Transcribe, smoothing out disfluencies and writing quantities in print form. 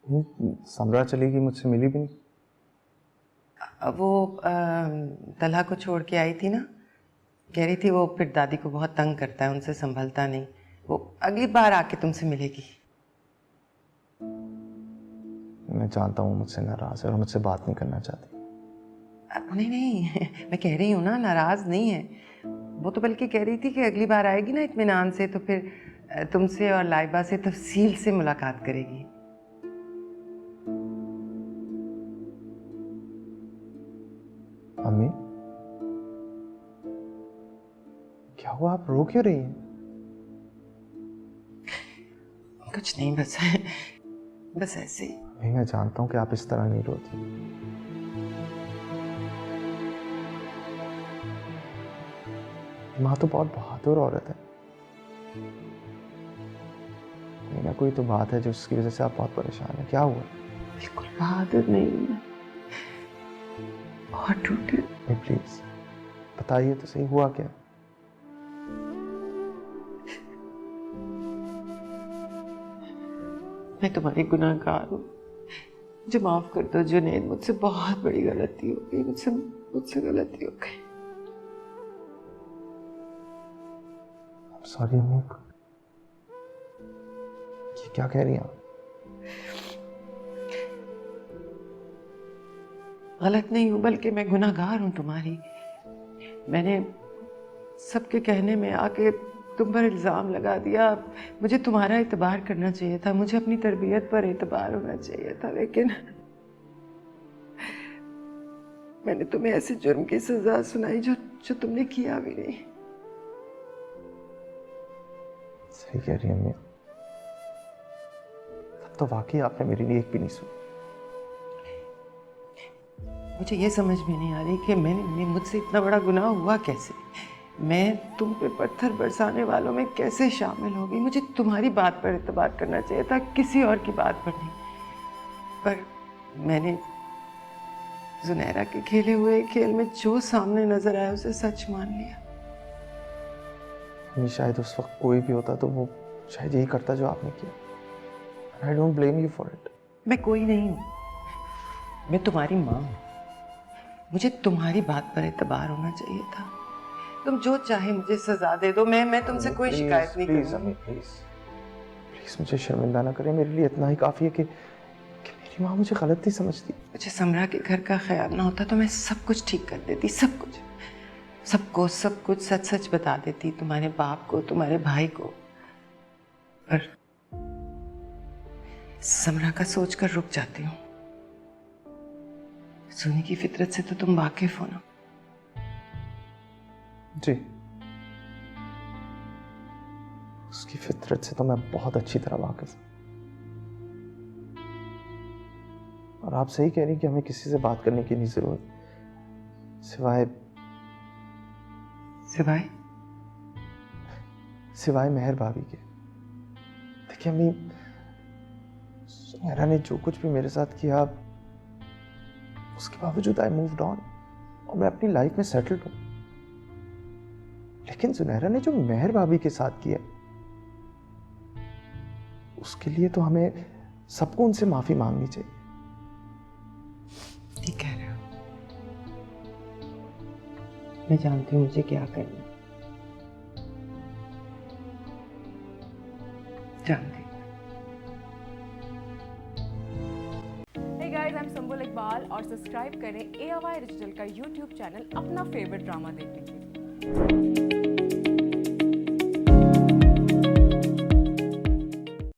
समरा चली गई, मुझसे मिली भी नहीं। वो तलहा को छोड़ के आई थी ना, कह रही थी वो फिर दादी को बहुत तंग करता है, उनसे संभलता नहीं, वो अगली बार आके तुमसे मिलेगी। मैं जानता हूँ मुझसे नाराज है और मुझसे बात नहीं करना चाहती। नहीं नहीं मैं कह रही हूँ ना, नाराज नहीं है वो, तो बल्कि कह रही थी कि अगली बार आएगी ना इत्मीनान से तो फिर तुमसे और लाइबा से तफसील से मुलाकात करेगी। अम्मी क्या हुआ, आप रो क्यों रही हैं? कुछ नहीं, बस ऐसे ही। नहीं, मैं जानता हूँ कि आप इस तरह नहीं रोती। माँ तो बहुत बहादुर औरत है। कोई ना कोई तो बात है जिसकी वजह से आप बहुत परेशान हैं। क्या हुआ? बिल्कुल बहादुर नहीं हूँ मैं, बहुत टूटी। प्लीज बताइए तो सही, हुआ क्या? मैं तुम्हारी गुनाहगार हूँ, मुझे माफ कर दो जुनैद, मुझसे बहुत बड़ी गलती हो गई, मुझसे गलती हो गई। सॉरी अम्मी। ये क्या कह रही हैं आप? गलत नहीं हूँ, बल्कि मैं गुनाहगार हूँ तुम्हारी। मैंने सबके कहने में आके तुम पर इल्ज़ाम लगा दिया। मुझे तुम्हारा एतबार करना चाहिए था, मुझे अपनी तरबियत पर एतबार होना चाहिए था, लेकिन मैंने तुम्हें ऐसे जुर्म की सजा सुनाई जो तुमने किया भी नहीं। सही कह रही हैं अम्मी। तब तो वाकई आपने मेरे लिए एक भी नहीं सुनी। मुझे ये समझ में नहीं आ रही कि मुझसे इतना बड़ा गुनाह हुआ कैसे। मैं तुम पे पत्थर बरसाने वालों में कैसे शामिल हो गई। मुझे तुम्हारी बात पर एतबार करना चाहिए था, किसी और की बात पर नहीं। पर मैंने जुनैरा के खेले हुए खेल में जो सामने नजर आया उसे सच मान लिया। शायद उस वक्त कोई भी होता तो वो शायद यही करता जो आपने किया। I don't blame you for it. मैं कोई नहीं हूँ, मैं तुम्हारी माँ हूँ। मुझे तुम्हारी बात पर एतबार होना चाहिए था। तुम जो चाहे मुझे सजा दे दो, मैं तुमसे कोई शिकायत नहीं प्लीज करूँगी। अम्मी, प्लीज मुझे शर्मिंदा ना करें। मेरे लिए इतना ही काफी है कि मेरी माँ मुझे गलत नहीं समझती। मुझे समरा के घर का ख्याल ना होता तो मैं सब कुछ ठीक कर देती, सब कुछ सच सच बता देती, तुम्हारे बाप को, तुम्हारे भाई को। पर समरा का सोचकर रुक जाती हूँ। सोनी की फितरत से तो तुम वाकिफ हो ना। जी, उसकी फितरत से तो मैं बहुत अच्छी तरह वाकिफ हूँ। और आप सही कह रही कि हमें किसी से बात करने की नहीं जरूरत, सिवाय मेहर भाभी के। देखिए अम्मी, सुनैरा ने जो कुछ भी मेरे साथ किया, उसके बावजूद आई मूव्ड ऑन और मैं अपनी लाइफ में सेटल्ड हूं। लेकिन सुनैरा ने जो मेहर भाभी के साथ किया, उसके लिए तो हमें सबको उनसे माफी मांगनी चाहिए। ठीक कह रहे हो, मैं जानती हूँ मुझे क्या करना है, जानती हूँ। Hey guys, I'm संबुल इकबाल और सब्सक्राइब करें AOI डिजिटल का YouTube चैनल अपना फेवरेट ड्रामा देखने के लिए।